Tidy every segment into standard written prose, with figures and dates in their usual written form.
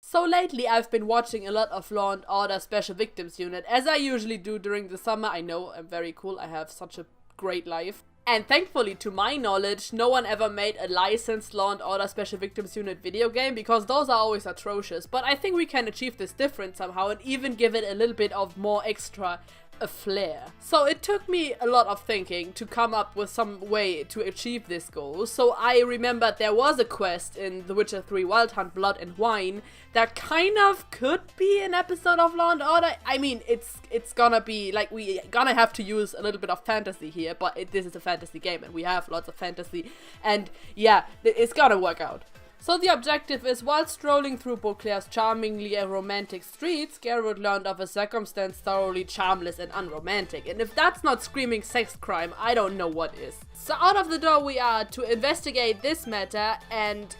So lately I've been watching a lot of Law & Order Special Victims Unit, as I usually do during the summer. I know, I'm very cool, I have such a great life. And thankfully, to my knowledge, no one ever made a licensed Law & Order Special Victims Unit video game, because those are always atrocious. But I think we can achieve this different somehow and even give it a little bit of more extra a flair. So it took me a lot of thinking to come up with some way to achieve this goal. So I remembered there was a quest in The Witcher 3 Wild Hunt Blood and Wine that kind of could be an episode of Law & Order. I mean, it's gonna be, like, we gonna have to use a little bit of fantasy here, but this is a fantasy game and we have lots of fantasy, and yeah, it's gonna work out. So the objective is, while strolling through Beauclair's charmingly romantic streets, Geralt learned of a circumstance thoroughly charmless and unromantic. And if that's not screaming sex crime, I don't know what is. So out of the door we are to investigate this matter, and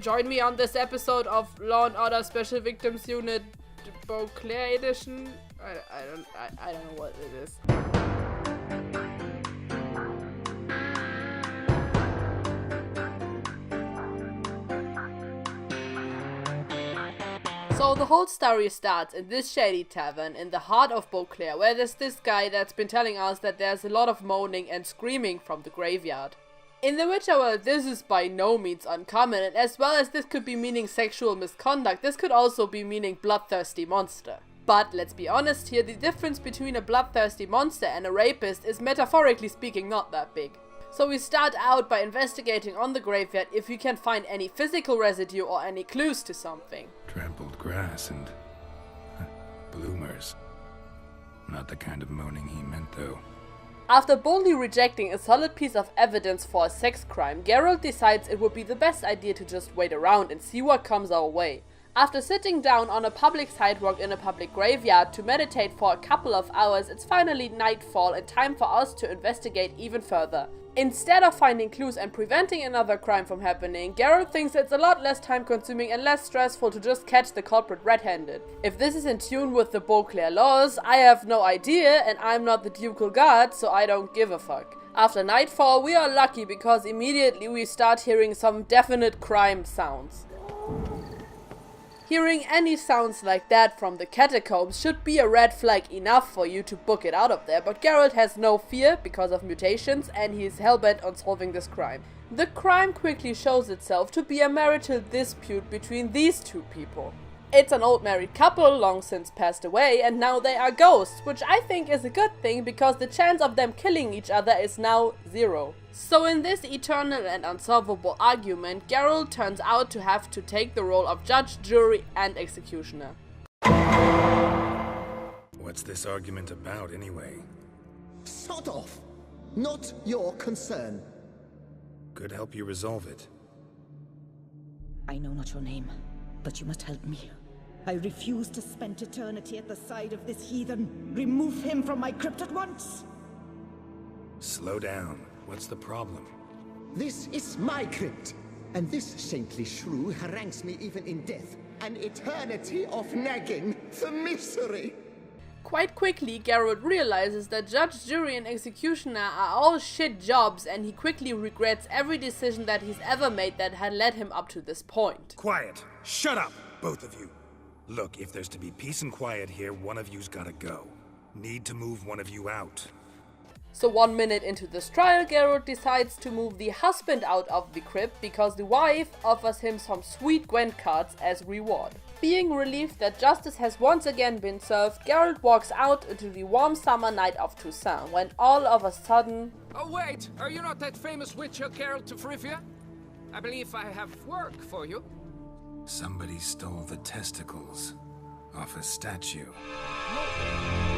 join me on this episode of Law & Order Special Victims Unit Beauclair Edition. I don't know what it is. So the whole story starts in this shady tavern in the heart of Beauclair, where there's this guy that's been telling us that there's a lot of moaning and screaming from the graveyard. In the Witcher world, this is by no means uncommon, and as well as this could be meaning sexual misconduct, this could also be meaning bloodthirsty monster. But let's be honest here, the difference between a bloodthirsty monster and a rapist is, metaphorically speaking, not that big. So we start out by investigating on the graveyard if we can find any physical residue or any clues to something. Trampled grass and bloomers. Not the kind of moaning he meant, though. After boldly rejecting a solid piece of evidence for a sex crime, Geralt decides it would be the best idea to just wait around and see what comes our way. After sitting down on a public sidewalk in a public graveyard to meditate for a couple of hours, it's finally nightfall and time for us to investigate even further. Instead of finding clues and preventing another crime from happening, Geralt thinks it's a lot less time consuming and less stressful to just catch the culprit red-handed. If this is in tune with the Beauclair laws, I have no idea, and I'm not the ducal guard, so I don't give a fuck. After nightfall, we are lucky because immediately we start hearing some definite crime sounds. Hearing any sounds like that from the catacombs should be a red flag enough for you to book it out of there, but Geralt has no fear because of mutations and he is hellbent on solving this crime. The crime quickly shows itself to be a marital dispute between these two people. It's an old married couple, long since passed away, and now they are ghosts, which I think is a good thing because the chance of them killing each other is now 0. So in this eternal and unsolvable argument, Geralt turns out to have to take the role of judge, jury, and executioner. What's this argument about, anyway? Sod off! Not your concern. Could help you resolve it. I know not your name, but you must help me. I refuse to spend eternity at the side of this heathen. Remove him from my crypt at once! Slow down. What's the problem? This is my crypt, and this saintly shrew harangues me even in death. An eternity of nagging for misery. Quite quickly, Geralt realizes that judge, jury, and executioner are all shit jobs, and he quickly regrets every decision that he's ever made that had led him up to this point. Quiet! Shut up, both of you! Look, if there's to be peace and quiet here, one of you's gotta go. Need to move one of you out. So 1 minute into this trial, Geralt decides to move the husband out of the crypt because the wife offers him some sweet Gwent cards as reward. Being relieved that justice has once again been served, Geralt walks out into the warm summer night of Toussaint, when all of a sudden... Oh wait, are you not that famous witcher Geralt of Rivia? I believe I have work for you. Somebody stole the testicles off a statue. No.